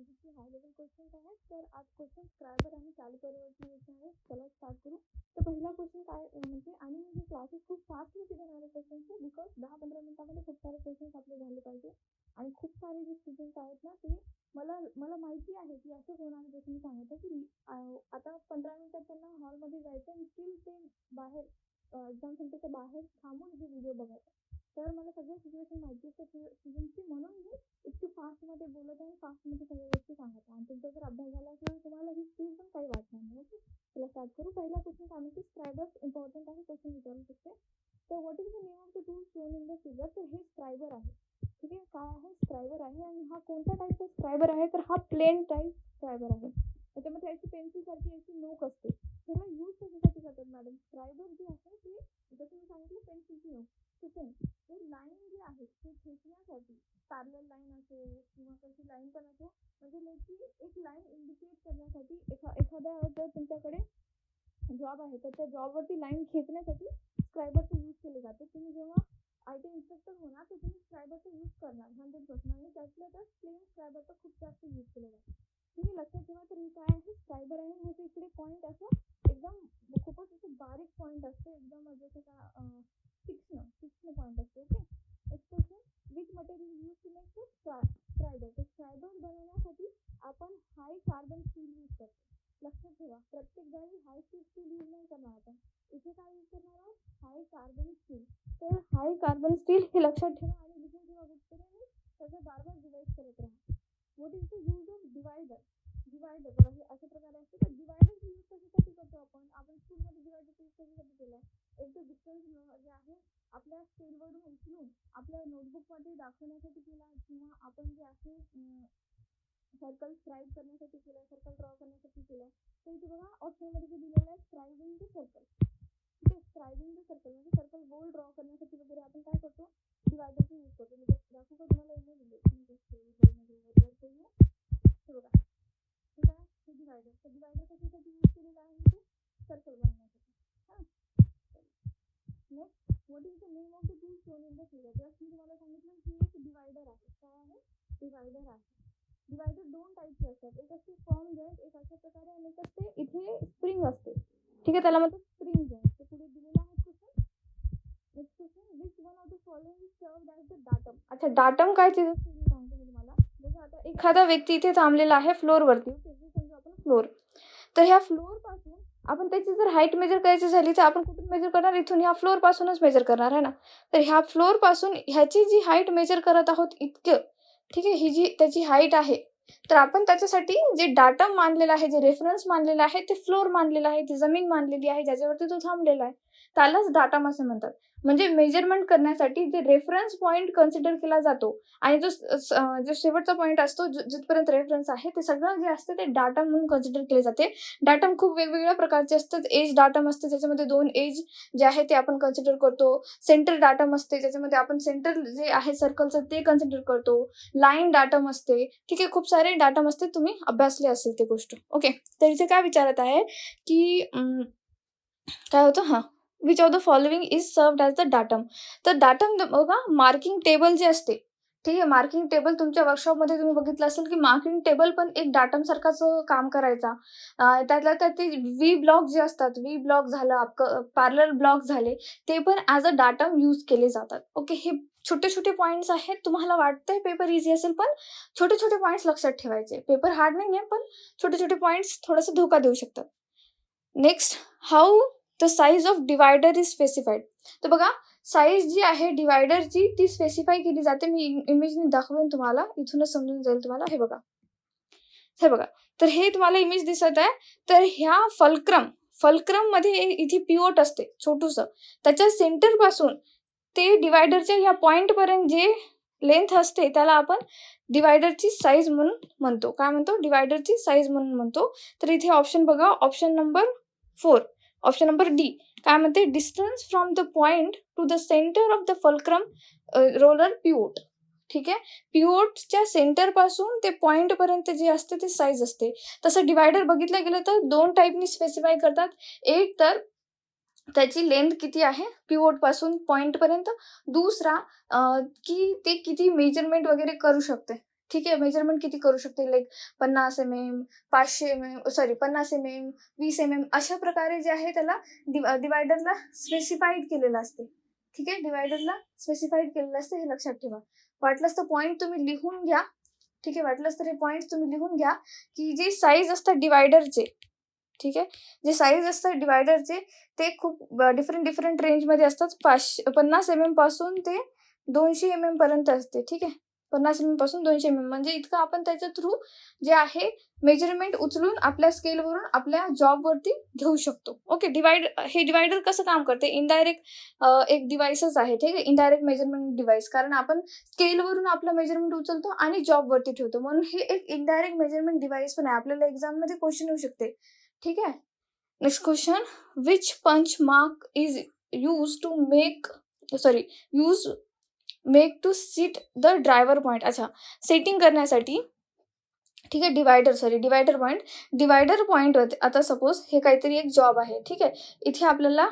बेसिकची high level questions आहेत. तर आज क्वेश्चन स्क्रायबर आणि कॅलिपरवरती येत आहे. चला स्टार्ट करू. तर पहिला क्वेश्चन काय म्हणजे आणि हे क्लासेस खूप फास्टमध्ये घेणार आहे क्वेश्चनचे, बिकॉज 10-15 मिनिटामध्ये खूप सारे क्वेश्चन्स आपले झाले पाहिजे. आणि खूप सारे जे स्टुडंट्स आहेत ना ते मला माहिती आहे की असंच होणार आहे. जसं मी सांगत आहे की आता 15 मिनिटात त्यांना हॉलमध्ये जायचं आणि स्टील ते बाहेर एक्झाम सेंटरच्या बाहेर थांबून हे व्हिडिओ बघायचा. तर मला सगळ्या सिच्युएशन माहिती असते स्टुडंटची, म्हणून मी इतकी फास्टमध्ये बोलत आहे, फास्टमध्ये सगळ्या गोष्टी सांगत आहे. आणि तुमचा जर अभ्यास झाला असेल तुम्हाला ही स्पीड पण काही वाटणार नाही. ओके, चला स्टार्ट करू. पहिला क्वेश्चन काय म्हणते, स्क्रायबर्स इम्पॉर्टंट आहे, क्वेश्चन विचारू शकते. तर what is the name of the tool shown in the figure. तर हे स्क्रायबर आहे. ठीक आहे, काय आहे, स्क्रायबर आहे. आणि हा कोणत्या टाईपचा स्क्रायबर आहे, तर हा प्लेन टाईप स्क्रायबर आहे. त्याच्यामध्ये अशी पेन्सिल सारखी अशी नोक असते. त्याला यूज कशासाठी करतात मॅडम, स्क्रायबर जे आहे ते जसं मी सांगितलं पेन्सिलची नोक तसं ते लाईन जे आहे ते खेचण्यासाठी, पॅरलल लाईन असो किंवा कशी लाईन पण असो, म्हणजे त्याची एक लाईन इंडिकेट करण्यासाठी एखाद्या जर तुमच्याकडे जॉब आहे तर त्या जॉबवरती लाईन खेचण्यासाठी स्क्रायबरचा यूज केले जाते. तुम्ही जेव्हा IT इन्स्ट्रक्टर होणार तर तुम्ही स्क्रायबरचा यूज करणार 100%. आणि त्यातल्या त्यात प्लेन स्क्रायबरचा खूप जास्त यूज केला जातो. तुम्ही लक्षात ठेवा. तर हे काय आहे, स्क्रायबर आहे. ह्याच्या इकडे पॉईंट असं एकदम खूपच असं बारीक पॉईंट असते, एकदम जसं का तीक्ष्ण पॉईंट असते. Okay, next question, which material use to make scriber. तर स्क्रायबर बनवण्यासाठी आपण हाय कार्बन स्टील यूज करतो. लक्षात ठेवा, प्रत्येक जागी हाय स्टील यूज नाही करणार आपण. इथे काय यूज करणार आहोत, हाय कार्बन स्टील. तर हाय कार्बन स्टील हे लक्षात ठेवा आणि लिहून ठेवा कुठेतरी आणि त्याचं बार डिवाइड करत राहा. What is the use of divider. Divider बघा हे अशा प्रकारे असते. तर डिवायडर यूज कशासाठी करतो आपण स्कूलमध्ये डिवायडर यूज कशासाठी केलाय, एक तर डिस्टन्स जे आहे आपल्या स्केलवरून उचलून आपल्या नोटबुकमध्ये दाखवण्यासाठी केला, किंवा आपण जे आहे सर्कल स्क्राईब करण्यासाठी केलाय, सर्कल ड्रॉ करण्यासाठी केलाय. तर इथे बघा ऑप्शनमध्ये जे दिलेलं आहे स्क्रायबिंग द सर्कल. ठीक आहे, स्क्रायबिंग द सर्कल म्हणजे सर्कल गोल ड्रॉ करण्यासाठी वगैरे आपण काय करतो, डिवायडरचा यूज करतो. मी दाखवू का तुम्हाला इमेज दिली हे बघा, ठीक आहे, हे डिवायडर. तर डिवायडर कशासाठी यूज केलेला आहे, ते सर्कल बनवण्यासाठी. हां, next, what is the name of the tool shown in the figure. Just मी तुम्हाला सांगितलं की एक डिवायडर आहे. काय आहे, डिवायडर आहे. डिवायडर दोन टाईपचे असतात, एक असते फॉर्म जॉईंट, एक अशा प्रकारे, आणि एक असते इथे स्प्रिंग असते. ठीक आहे, त्याला म्हणतात स्प्रिंग जॉईंट. ते पुढे दिलेला आहे question. Next question, which one of the following is served as the datum. अच्छा, डाटम काय चीज असते मी सांगते मी तुम्हाला. जसं आता एखादा व्यक्ती इथे थांबलेला आहे फ्लोअरवरती, समजा आपण फ्लोअर. तर ह्या फ्लोअर पासून आपण त्याची जर हाईट मेजर करायची झाली तर आपण कुठून मेजर करणार, इथून ह्या फ्लोअर पासूनच मेजर करणार आहे ना. तर ह्या फ्लोअर पासून ह्याची जी हाईट मेजर करत आहोत इतकं, ठीक आहे, ही जी त्याची हाईट आहे, तर आपण त्याच्यासाठी जे डाटम मानलेला आहे, जे रेफरन्स मानलेला आहे, ते फ्लोअर मानलेलं आहे, ती जमीन मानलेली आहे ज्याच्यावरती तो थांबलेला आहे, त्यालाच डाटम असं म्हणतात. म्हणजे मेजरमेंट करण्यासाठी जे रेफरन्स पॉईंट कन्सिडर केला जातो आणि जो शेवटचा पॉईंट असतो जिथपर्यंत रेफरन्स आहे ते सगळं जे असते ते डाटम म्हणून कन्सिडर केले जाते. डाटम खूप वेगवेगळ्या प्रकारचे असतात. एज डाटम असते ज्याच्यामध्ये 2 एज जे आहे ते आपण कन्सिडर करतो. सेंटर डाटम असते ज्याच्यामध्ये आपण सेंटर जे आहे सर्कलचं ते कन्सिडर करतो. लाईन डाटम असते. ठीक आहे, खूप सारे डाटम असते, तुम्ही अभ्यासले असेल ते गोष्ट. ओके, तर इथे काय विचारत आहे की काय होतं, हां, which of the following is served as the datum. तर डाटम बघा, मार्किंग टेबल जे असते, ठीक आहे, मार्किंग टेबल तुमच्या वर्कशॉपमध्ये तुम्ही बघितलं असेल की मार्किंग टेबल पण एक डाटम सारखाच काम करायचा. त्यातल्या त्यात ते व्ही ब्लॉक जे असतात, व्ही ब्लॉक झालं, पॅरलल ब्लॉक झाले, ते पण ॲज अ डाटम यूज केले जातात. ओके, हे छोटे छोटे पॉईंट्स आहेत. तुम्हाला वाटतंय पेपर इझी असेल, पण छोटे छोटे पॉईंट्स लक्षात ठेवायचे. पेपर हार्ड नाही आहे, पण छोटे छोटे पॉईंट्स थोडासा धोका देऊ शकतात. Next, how the size of divider is specified. तर बघा, साईज जी आहे डिवायडरची ती स्पेसिफाय केली जाते. मी इमेजने दाखवेन तुम्हाला, इथूनच समजून जाईल तुम्हाला. हे बघा, तर हे तुम्हाला इमेज दिसत आहे. तर ह्या फलक्रम मध्ये इथे पिवोट असते छोटूसं, त्याच्या सेंटर पासून ते डिवायडरच्या ह्या पॉइंट पर्यंत जे लेंथ असते त्याला आपण डिवायडरची साईज म्हणून म्हणतो. काय म्हणतो, डिवायडरची साईज म्हणून म्हणतो. तर इथे ऑप्शन बघा, option number 4, option number D काय म्हणते, distance from the point two the centre of the fulcrum roller pivot. ठीक आहे, पिवोटच्या सेंटर पासून ते पॉइंट पर्यंत जे असते ते साईज असते. तसं डिवायडर बघितलं गेलं तर 2 टाईपनी स्पेसिफाय करतात. एक तर त्याची लेंथ किती आहे पिवोट पासून पॉइंट पर्यंत, दुसरा की ते किती मेजरमेंट वगैरे करू शकते. ठीक आहे, मेजरमेंट किती करू शकते, like 50 mm, 500 mm, 50 mm, 20 mm अशा प्रकारे जे आहे त्याला डिवायडरला स्पेसिफाईड केलेलं असते. ठीक आहे, डिवायडरला स्पेसिफाईड केलेलं असते, हे लक्षात ठेवा. वाटलंच तर पॉईंट तुम्ही लिहून घ्या. ठीक आहे, वाटलंच तर हे पॉईंट तुम्ही लिहून घ्या की जे साईज असतात डिवायडरचे, ठीक आहे, जे साईज असतात डिवायडरचे ते खूप डिफरंट रेंजमध्ये असतात. 50 mm पासून ते 200 mm पर्यंत असते. ठीक आहे, 50 mm पासून 200 mm म्हणजे इतकं आपण त्याच्या थ्रू जे आहे मेजरमेंट उचलून आपल्या स्केलवरून आपल्या जॉबवरती घेऊ शकतो. ओके, हे डिवायडर कसं काम करते, इनडायरेक्ट एक डिव्हाइसच आहे. ठीक आहे, इनडायरेक्ट मेजरमेंट डिव्हाइस, कारण आपण स्केलवरून आपलं मेजरमेंट उचलतो आणि जॉबवरती ठेवतो, म्हणून हे एक इनडायरेक्ट मेजरमेंट डिव्हाइस पण आहे. आपल्याला एक्झाममध्ये क्वेश्चन येऊ शकते. ठीक आहे, next question, which punch mark is use to make to seat the driver point. अच्छा, सेटिंग करण्यासाठी. ठीक आहे, डिवायडर पॉईंट होते. आता सपोज हे काहीतरी एक जॉब आहे. ठीक आहे, इथे आपल्याला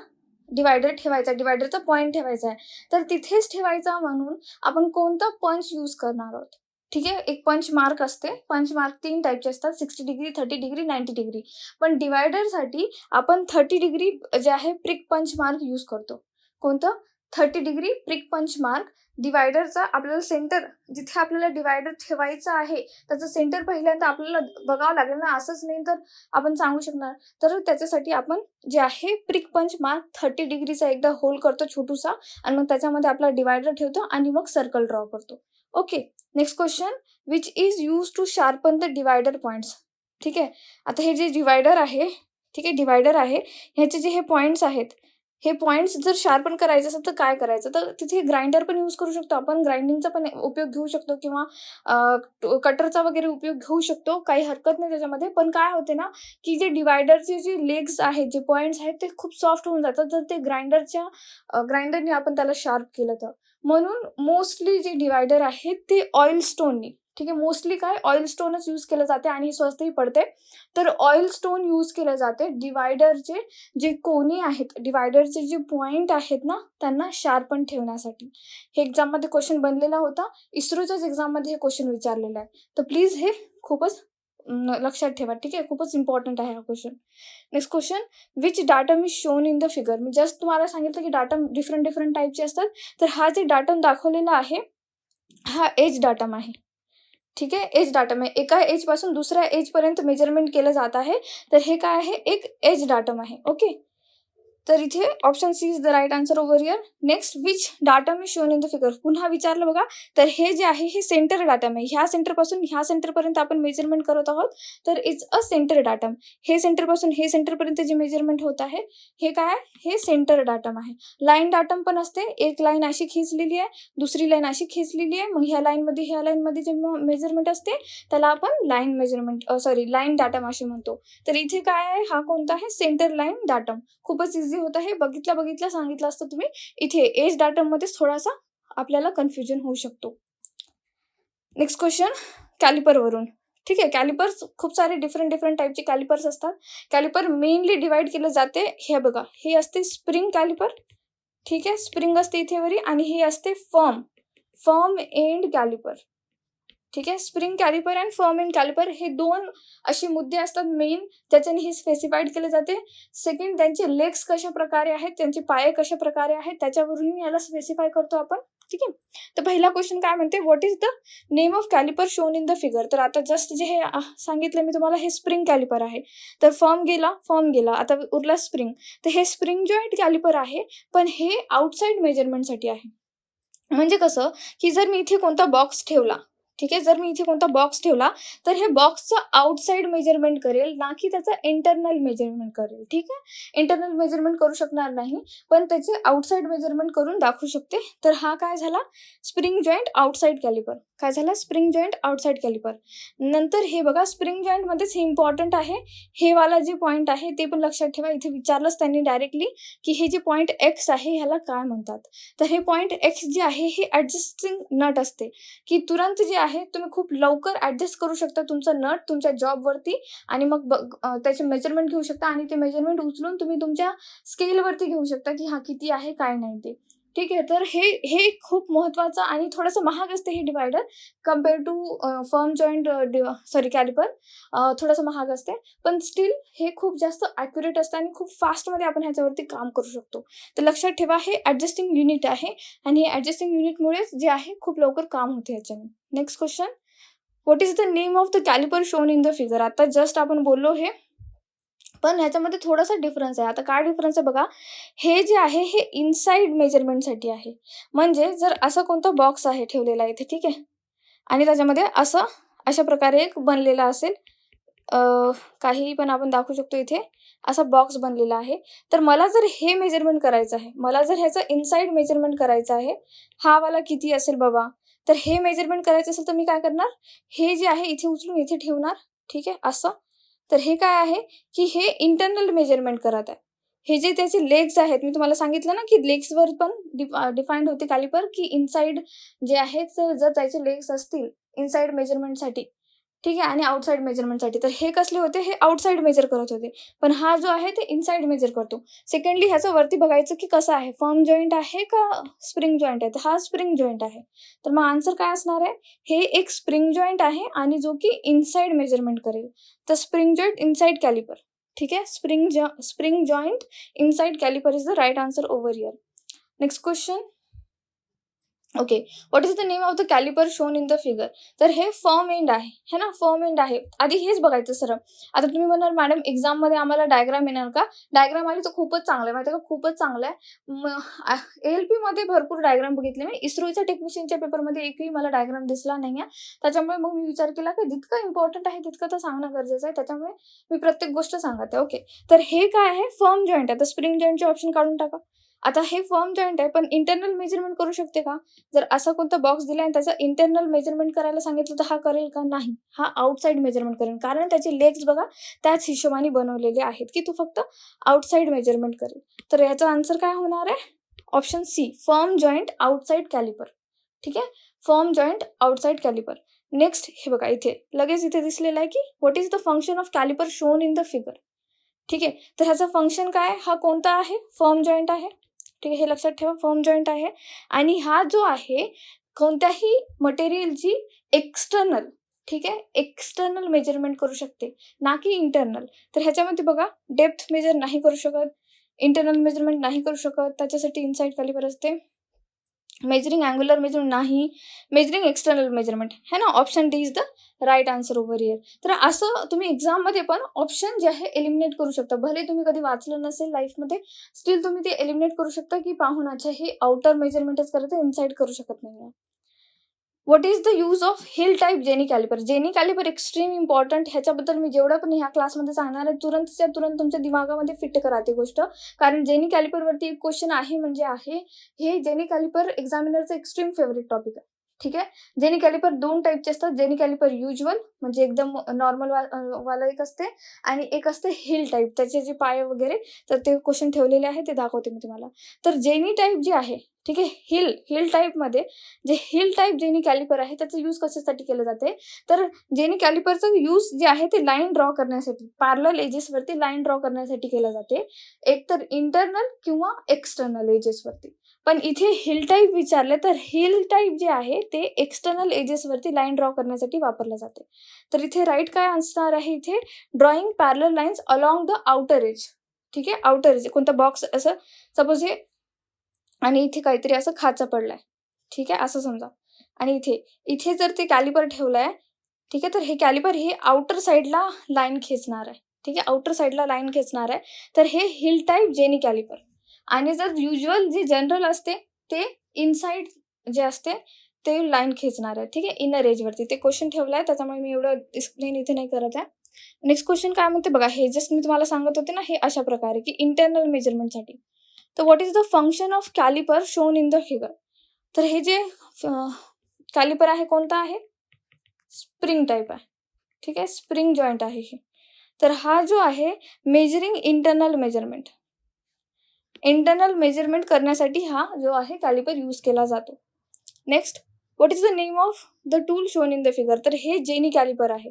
डिवायडर ठेवायचा, डिवायडरचा पॉईंट ठेवायचा आहे, तर तिथेच ठेवायचा म्हणून आपण कोणता पंच यूज करणार आहोत. ठीक आहे, एक पंच मार्क असते. पंच मार्क 3 टाईपचे असतात, 60 डिग्री, 30 डिग्री, 90 डिग्री. पण डिवायडरसाठी आपण 30 डिग्री जे आहे प्रिक पंच मार्क यूज करतो. कोणतं? 30 डिग्री प्रिक पंच मार्क. डिवायडरचा आपल्याला सेंटर, जिथे आपल्याला डिवायडर ठेवायचं आहे त्याचं सेंटर पहिल्यांदा आपल्याला बघावं लागेल ना, असंच नाही तर आपण सांगू शकणार. तर त्याच्यासाठी आपण जे आहे प्रिक पंच मार्क 30 डिग्रीचा एकदा होल करतो छोटूसा, आणि मग त्याच्यामध्ये आपला डिवायडर ठेवतो आणि मग सर्कल ड्रॉ करतो. Okay, next question, which is use to sharpen the divider points. ठीक आहे, आता हे जे डिवायडर आहे, ठीक आहे, डिवायडर आहे, ह्याचे जे हे पॉईंट्स आहेत, हे पॉईंट्स जर शार्पन करायचे असेल तर काय करायचं, तर तिथे ग्राइंडर पण यूज करू शकतो आपण, ग्राइंडिंगचा पण उपयोग घेऊ शकतो, किंवा कटरचा वगैरे उपयोग घेऊ शकतो, काही हरकत नाही त्याच्यामध्ये. पण काय होते ना, की जे डिवायडरचे जे लेग्स आहेत, जे पॉईंट्स आहेत, ते खूप सॉफ्ट होऊन जातात जर ते ग्राइंडरने आपण त्याला शार्प केलं तर. म्हणून मोस्टली जे डिवायडर आहेत ते ऑइल स्टोननी, ठीक आहे, मोस्टली काय ऑइल स्टोनच यूज केलं जाते आणि स्वस्तही पडते, तर ऑइल स्टोन यूज केलं जाते डिवायडरचे जे कोनी आहेत, डिवायडरचे जे पॉईंट आहेत ना, त्यांना शार्पन ठेवण्यासाठी. हे एक्झाममध्ये क्वेश्चन बनलेला होता, इस्रोच्याच एक्झाममध्ये हे क्वेश्चन विचारलेला आहे, तर प्लीज हे खूपच लक्षात ठेवा. ठीक आहे, खूपच इम्पॉर्टंट आहे हा question. Next question, which datum is shown in the figure. Me just तुम्हाला सांगितलं की डाटम डिफरंट टाईपचे असतात, तर हा जे डाटम दाखवलेला आहे हा एज डाटम आहे. ठीक आहे, एज डाटम आहे, एका एज पासून दुसऱ्या एज पर्यंत मेजरमेंट केलं जात आहे, तर हे काय आहे, एक एज डाटम आहे. ओके, तर इथे option C is the right answer over here. Next, which datum is shown in the figure. पुन्हा विचारलं बघा, तर हे जे आहे हे सेंटर डाटम आहे. ह्या सेंटरपासून ह्या सेंटरपर्यंत आपण मेजरमेंट करत आहोत, तर इट्स अ सेंटर डाटम. हे सेंटरपासून हे सेंटरपर्यंत जे मेजरमेंट होत आहे हे काय, हे सेंटर डाटम आहे. लाईन डाटम पण असते, एक लाईन अशी खेचलेली आहे, दुसरी लाईन अशी खेचलेली आहे, मग ह्या लाईनमध्ये जे मेजरमेंट असते त्याला आपण लाईन डाटम असे म्हणतो. तर इथे काय आहे, हा कोणता आहे, सेंटर लाईन डाटम. खूपच इझी होत आहे, बघितल्या सांगितलं असतं तुम्ही. इथे एज डाटम मध्ये थोडासा आपल्याला कन्फ्युजन होऊ शकतो. नेक्स्ट क्वेश्चन, कॅलिपरवरून. ठीक आहे, कॅलिपर्स खूप सारे डिफरंट टाईपचे कॅलिपर्स असतात. कॅलिपर मेनली डिवाइड केलं जाते, हे बघा, हे असते स्प्रिंग कॅलिपर. ठीक आहे, स्प्रिंग असते इथे वरी, आणि हे असते फर्म एंड कॅलिपर. ठीक आहे, spring calliper and firm end calliper हे दोन असे मुद्दे असतात मेन, ज्याच्याने हे स्पेसिफाईड केले जाते. सेकंड, त्यांचे लेग्स कशा प्रकारे आहेत, त्यांचे पाये कशा प्रकारे आहेत, त्याच्यावरून याला स्पेसिफाय करतो आपण. ठीक आहे, तर पहिला क्वेश्चन काय म्हणते, what is the name of calliper shown in the figure. तर आता जस्ट जे हे सांगितलं मी तुम्हाला, हे स्प्रिंग कॅलिपर आहे. तर फर्म गेला, आता उरला स्प्रिंग. तर हे स्प्रिंग जॉईंट कॅलिपर आहे, पण हे आउटसाइड मेजरमेंटसाठी आहे. म्हणजे कसं, की जर मी इथे कोणता बॉक्स ठेवला, ठीक आहे, तर हे बॉक्सचं आउटसाइड मेजरमेंट करेल, ना की त्याचं इंटरनल मेजरमेंट करेल. ठीक आहे, इंटरनल मेजरमेंट करू शकणार नाही, पण त्याचे आउटसाइड मेजरमेंट करून दाखवू शकते. तर हा काय झाला, स्प्रिंग जॉईंट आउटसाइड कॅलिपर. काय झाला, स्प्रिंग जॉईंट आउटसाइड कॅलिपर. नंतर हे बघा, स्प्रिंग जॉईंटमध्येच हे इम्पॉर्टंट आहे, हे वाला जे पॉईंट आहे ते पण लक्षात ठेवा. इथे विचारलंच त्यांनी डायरेक्टली की हे जे पॉईंट एक्स आहे ह्याला काय म्हणतात. तर हे पॉईंट एक्स जे आहे हे ऍडजस्टिंग नट असते, की तुरंत जे आहे तुम्ही खूप लवकर ऍडजस्ट करू शकता तुमचं नट तुमच्या जॉबवरती, आणि मग त्याचे मेजरमेंट घेऊ शकता, आणि ते मेजरमेंट उचलून तुम्ही तुमच्या स्केलवरती घेऊ शकता की हा किती आहे काय नाही ते. ठीक आहे. तर हे खूप महत्त्वाचं आणि थोडंसं महाग असते हे divider compare to firm joint calliper. थोडंसं महाग असते, पण स्टील हे खूप जास्त ॲक्युरेट असतं आणि खूप फास्टमध्ये आपण ह्याच्यावरती काम करू शकतो. तर लक्षात ठेवा, हे ॲडजस्टिंग युनिट आहे आणि हे ॲडजस्टिंग युनिटमुळेच जे आहे खूप लवकर काम होते ह्याच्याने. Next question, what is the name of the calliper shown in the figure? आता जस्ट आपण बोललो हे, पण ह्याच्यामध्ये थोडासा डिफरन्स आहे. आता काय डिफरन्स आहे बघा, हे जे आहे हे इनसाइड मेजरमेंटसाठी आहे. म्हणजे जर असा कोणता बॉक्स आहे ठेवलेला इथे, ठीक आहे, आणि त्याच्यामध्ये अशा प्रकारे एक बनलेला असेल, काही पण आपण दाखवू शकतो इथे, असा बॉक्स बनलेला आहे. तर मला जर हे मेजरमेंट करायचं आहे, मला जर ह्याचं इनसाइड मेजरमेंट करायचं आहे, हा वाला किती असेल बाबा, तर हे मेजरमेंट करायचं असेल तर मी काय करणार, हे जे आहे इथे उचलून इथे ठेवणार, ठीक आहे, असं. तर हे काय आहे की हे इंटरनल मेजरमेंट करत आहे. हे जे त्याचे लेग्स आहेत, मी तुम्हाला सांगितलं ना की लेग्सवर पण डिफाईन्ड होते कॅलिपर, की इनसाइड जे आहे, तर जर त्याचे लेग्स असतील इनसाइड मेजरमेंटसाठी, ठीक आहे, आणि आउटसाइड मेजरमेंटसाठी, तर हे कसले होते, हे आउटसाइड मेजर करत होते, पण हा जो आहे ते इनसाइड मेजर करतो. सेकंडली ह्याचं वरती बघायचं की कसं आहे, फर्म जॉईंट आहे का स्प्रिंग जॉईंट आहे, तर हा स्प्रिंग जॉईंट आहे. तर मग आन्सर काय असणार आहे, हे एक स्प्रिंग जॉईंट आहे आणि जो की इनसाइड मेजरमेंट करेल. तर स्प्रिंग जॉईंट इनसाइड कॅलिपर, ठीक आहे, spring joint inside calliper is the right answer over here. Next question, okay, what is the name of the calliper shown in the figure? तर हे फर्म एंड आहे, है ना, firm end आहे. आधी हेच बघायचं सरळ. आता तुम्ही म्हणणार मॅडम एक्झाममध्ये आम्हाला डायग्राम येणार का? डायग्राम आली तर खूपच चांगलं आहे, माहिती आहे का, खूपच चांगलं आहे. ALP मध्ये भरपूर डायग्राम बघितले मी, इस्रोच्या टेक्निशियनच्या पेपरमध्ये एकही मला डायग्राम दिसला नाही आहे. त्याच्यामुळे मग मी विचार केला की जितकं इम्पॉर्टंट आहे तितकं तर सांगणं गरजेचं आहे, त्याच्यामुळे मी प्रत्येक गोष्ट सांगते. ओके, तर हे काय आहे, फर्म जॉईंट आहे. तर स्प्रिंग जॉईंटचे ऑप्शन काढून टाका. आता हे फर्म जॉईंट आहे, पण इंटरनल मेजरमेंट करू शकते का? जर असा कोणता बॉक्स दिला आणि त्याचं इंटरनल मेजरमेंट करायला सांगितलं तर हा करेल का? नाही, हा आउटसाइड मेजरमेंट करेल, कारण त्याचे लेग्स बघा त्याच हिशोबाने बनवलेले आहेत की तो फक्त आउटसाइड मेजरमेंट करेल. तर याचा आन्सर काय होणार आहे, option C, firm joint outside calliper. ठीक आहे, firm joint outside calliper. Next हे बघा, इथे लगेच इथे दिसलेलं आहे की what is the function of calliper shown in the figure. ठीक आहे, तर ह्याचा फंक्शन काय, हा कोणता आहे, फर्म जॉईंट आहे. ठीक आहे, हे लक्षात ठेवा, फर्म जॉईंट आहे. आणि हा जो आहे कोणत्याही मटेरियलची एक्सटर्नल, ठीक आहे, एक्सटर्नल मेजरमेंट करू शकते, ना की इंटरनल. तर ह्याच्यामध्ये बघा, डेप्थ मेजर नाही करू शकत, इंटरनल मेजरमेंट नाही करू शकत, त्याच्यासाठी इनसाइड कॅलिपर असते. मेजरिंग अँग्युलर मेजरमेंट नाही, मेजरिंग एक्सटर्नल मेजरमेंट, है ना, option D is the right answer over here. तर असं तुम्ही एक्झाममध्ये पण ऑप्शन जे आहे एलिमिनेट करू शकता. भले तुम्ही कधी वाचलं नसेल लाईफमध्ये, स्टील तुम्ही ते एलिमिनेट करू शकता की पाहून अच्छा हे आउटर मेजरमेंटच करत आहे, इनसाइड करू शकत नाही. What is the use of hill type jenny calliper? Jenny caliper extreme important, ह्याच्याबद्दल मी जेवढं पण ह्या क्लासमध्ये सांगणार आहे तुरंतच्या तुरंत तुमच्या दिमागामध्ये फिट करा ती गोष्ट, कारण जेनी कॅलिपरवरती एक क्वेश्चन आहे म्हणजे आहे. हे जेनी कॅलिपर एक्झामिनरचं एक्स्ट्रीम फेवरेट टॉपिक आहे. ठीक आहे, जेनी कॅलिपर दोन टाईपचे असतात. जेनी कॅलिपर युज्युअल म्हणजे एकदम नॉर्मल वाला एक असते, आणि एक असते हिल टाईप, त्याचे जे पाय वगैरे, तर ते क्वेश्चन ठेवलेले आहे ते दाखवते मी तुम्हाला. तर जेनी टाईप जे आहे, ठीक आहे, हिल टाईपमध्ये जे हिल टाईप जेनी कॅलिपर आहे त्याचं यूज कशासाठी केलं जाते, तर जेनी कॅलिपरचं यूज जे आहे ते लाईन ड्रॉ करण्यासाठी, पॅरलल एजेसवरती लाईन ड्रॉ करण्यासाठी केलं जाते, एकतर इंटरनल किंवा एक्सटर्नल एजेसवरती. पण इथे हिल टाईप विचारले तर हिल टाईप जे आहे ते एक्सटर्नल एजेसवरती लाईन ड्रॉ करण्यासाठी वापरलं जाते. तर इथे राईट काय असणार आहे, इथे drawing parallel lines along the outer age. ठीक आहे, आउटर एज कोणता बॉक्स असं सपोज हे, आणि इथे काहीतरी असं खाचा पडलाय, ठीक आहे, असं समजा, आणि इथे जर ते कॅलिपर ठेवलाय, ठीक आहे, तर हे कॅलिपर हे आउटर साईडला लाईन खेचणार आहे. ठीक आहे, आउटर साईडला लाईन खेचणार आहे, तर हे हिल टाईप जेनी कॅलिपर. आणि जर युज्युअल जे जनरल असते ते इनसाइड जे असते ते लाईन खेचणार आहे. ठीक आहे, इनर एजवरती. ते क्वेश्चन ठेवलाय त्याच्यामुळे मी एवढं एक्सप्लेन इथे नाही करत आहे. नेक्स्ट क्वेश्चन काय म्हणते बघा, हे जस्ट मी तुम्हाला सांगत होते ना, हे अशा प्रकारे की इंटरनल मेजरमेंटसाठी. तर what is the function of calliper shown in the figure? तर हे जे कॅलिपर आहे कोणता आहे, स्प्रिंग टाईप आहे. ठीक आहे, स्प्रिंग जॉईंट आहे हे. तर हा जो आहे मेजरिंग इंटरनल मेजरमेंट करण्यासाठी हा जो आहे कॅलिपर यूज केला जातो. Next, what is the name of the tool shown in the figure? तर हे जेनी कॅलिपर आहे.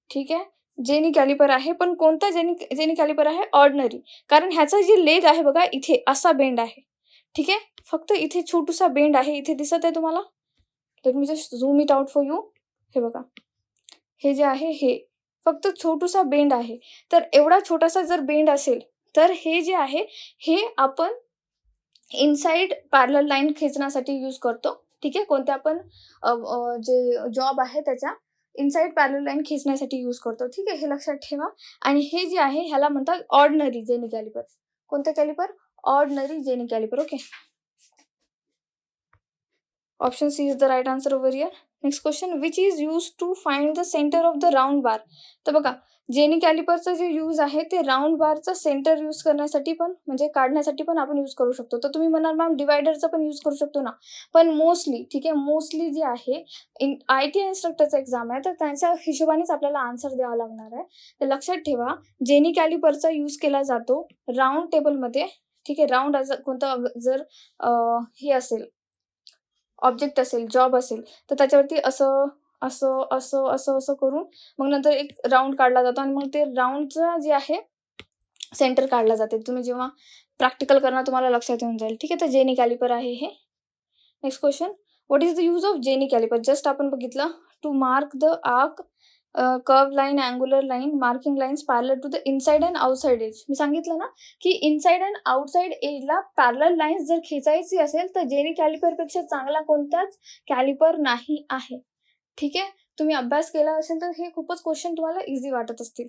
ठीक आहे, जेनी कॅलिपर आहे, पण कोणता जेनी कॅलिपर आहे, ऑर्डिनरी, कारण ह्याचा जे लेग आहे बघा इथे असा बेंड आहे. ठीक आहे. फक्त इथे छोटूसा बेंड आहे, इथे दिसत आहे तुम्हाला? Let me just zoom it out for you. हे बघा, हे जे आहे हे फक्त छोटूसा बेंड आहे. तर एवढा छोटासा जर बेंड असेल तर हे जे आहे हे आपण इनसाइड पॅरलल लाईन खेचण्यासाठी यूज करतो. ठीक आहे. कोणत्या पण जे जॉब आहे त्याच्या इनसाइड पॅरलल लाईन खेचण्यासाठी यूज करतो. ठीक आहे. हे लक्षात ठेवा. आणि हे जे आहे ह्याला म्हणतात ऑर्डिनरी जेनी कॅलिपर. कोणतं कॅलिपर? Ordinary jenny caliper. Okay. Option C is the right answer over here. Next question, which is use to find the centre of the round bar. तर बघा, जेनी कॅलिपरचा जे यूज आहे ते राऊंड बारचा centre use करण्यासाठी पण म्हणजे काढण्यासाठी पण आपण यूज करू शकतो. तर तुम्ही म्हणाल मॅम डिवायडरचा पण यूज करू शकतो ना. पण मोस्टली, ठीक आहे, मोस्टली जे आहे IT इन्स्ट्रक्टरचा एक्झाम आहे तर त्यांच्या हिशोबानेच आपल्याला आन्सर द्यावा लागणार आहे. तर लक्षात ठेवा, जेनी कॅलिपरचा यूज केला जातो राऊंड टेबलमध्ये. ठीक आहे. राऊंड कोणतं जर हे असेल ऑब्जेक्ट असेल, जॉब असेल, तर त्याच्यावरती असं असं असं असं असं करून मग नंतर एक राऊंड काढला जातो आणि मग ते राऊंडचं जे आहे सेंटर काढला जाते. तुम्ही जेव्हा प्रॅक्टिकल करणार तुम्हाला लक्षात येऊन जाईल. ठीक आहे. तर जेनी कॅलिपर आहे हे. Next question, what is the use of jenny caliper. Just आपण बघितलं, to mark the arc, curve line, angular line, marking lines parallel to the inside and outside edge. मी सांगितलं ना की इनसाइड अँड आउटसाइड एजला parallel lines जर खेचायची असेल तर जेनी कॅलिपरपेक्षा चांगला कोणताच कॅलिपर नाही आहे. ठीक आहे. तुम्ही अभ्यास केला असेल तर हे खूपच क्वेश्चन तुम्हाला इझी वाटत असतील.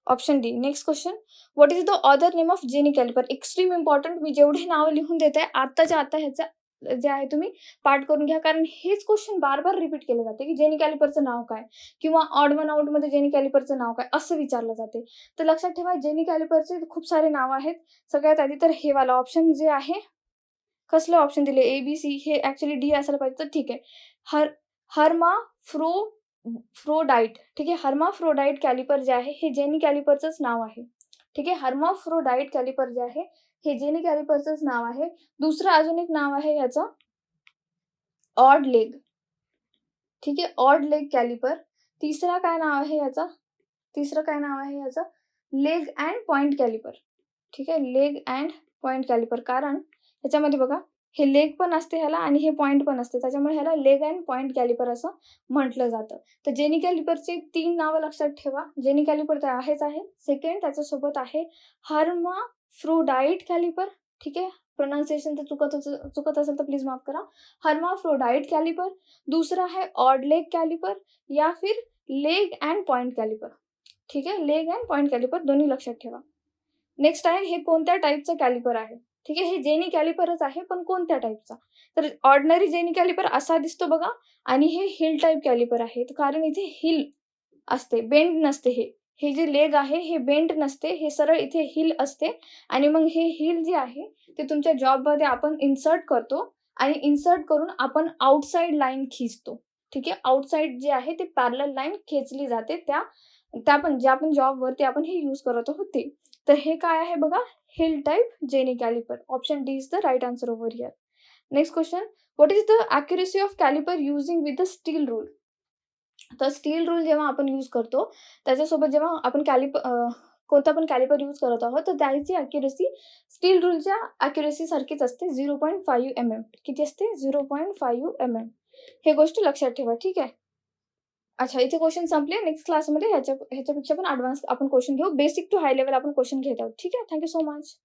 Option D. Next question, what is the other name of jenny caliper. Extreme important. मी जेवढे नावं लिहून देत आहे आत्ताच्या आता ह्याचा जे आहे तुम्ही पाठ करून घ्या, कारण हेच क्वेश्चन बार बार रिपीट केले जाते की जेनी कॅलिपरचं नाव काय किंवा ऑड वन आउट मध्ये जेनी कॅलिपरचं नाव काय असं विचारलं जाते. तर लक्षात ठेवा, जेनी कॅलिपरचे खूप सारे नाव आहेत. सगळ्यात आधी तर हे वाला ऑप्शन जे आहे, कसलं ऑप्शन दिले ABC, हे ऍक्च्युली डी असायला पाहिजे. तर ठीक आहे, हर्माफ्रोडाईट. ठीक आहे. हर्माफ्रोडाईट कॅलिपर जे आहे हे जेनी कॅलिपरचंच नाव आहे. ठीक आहे. हर्माफ्रोडाईट कॅलिपर जे आहे हे जेनी कॅलिपरचंच नाव आहे. दुसरं अजून एक नाव आहे याचं, ऑड लेग. ठीक आहे. Odd leg calliper. तिसरा काय नाव आहे याचा? Leg and point calliper. ठीक आहे. Leg and point calliper. कारण याच्यामध्ये बघा, हे लेग पण असते ह्याला आणि हे पॉइंट पण असते, त्याच्यामुळे ह्याला लेग अँड पॉइंट कॅलिपर असं म्हटलं जातं. तर जेनी कॅलिपरची 3 नावं लक्षात ठेवा. जेनी कॅलिपर तर आहेच आहे. सेकंड त्याच्यासोबत आहे हर्माफ्रोडाईट कॅलिपर. ठीक आहे. प्रोनाउन्सिएशन तर चुकत असेल तर प्लीज माफ करा. हर्माफ्रोडाईट कॅलिपर. दुसरा आहे ऑड लेग कॅलिपर या फिर लेग अँड पॉइंट कॅलिपर. ठीक आहे. लेग अँड पॉइंट कॅलिपर दोन्ही लक्षात ठेवा. नेक्स्ट आहे, हे कोणत्या टाईपचं कॅलिपर आहे. ठीक आहे. हे जेनी कॅलिपरच आहे, पण कोणत्या टाईपचा. तर ऑर्डिनरी जेनी कॅलिपर असा दिसतो बघा, आणि हे हिल टाईप कॅलिपर आहे. कारण इथे हिल असते, बेंड नसते. हे जे लेग आहे हे बेंड नसते, हे सरळ इथे हिल असते. आणि मग हे हिल जे आहे ते तुमच्या जॉबमध्ये आपण इन्सर्ट करतो आणि इन्सर्ट करून आपण आउटसाइड लाईन खिचतो. ठीक आहे. आउटसाइड जे आहे ते पॅरलल लाईन खेचली जाते, त्या पण ज्या पण जॉबवरती आपण हे यूज करत आहोत ते. तर हे काय आहे बघा, hill type jenny calliper. Option D is the right answer over here. Next question, what is the accuracy of calliper using with the steel rule. तर स्टील रूल जेव्हा आपण यूज करतो त्याच्यासोबत जेव्हा आपण कोणता पण कॅलिपर यूज करत आहोत तर त्याची अॅक्युरेसी स्टील रूलच्या अॅक्युरेसी सारखीच असते, 0.5 mm. किती असते? 0.5 mm. हे गोष्ट लक्षात ठेवा. ठीक आहे. अच्छा, इथे क्वेश्चन संपले. नेक्स्ट क्लासमध्ये ह्याच्यापेक्षा पण ॲडव्हान्स आपण क्वेश्चन घेऊ. बेसिक टू हाय लेवल आपण क्वेश्चन घेत आहोत. ठीक आहे. Thank you so much.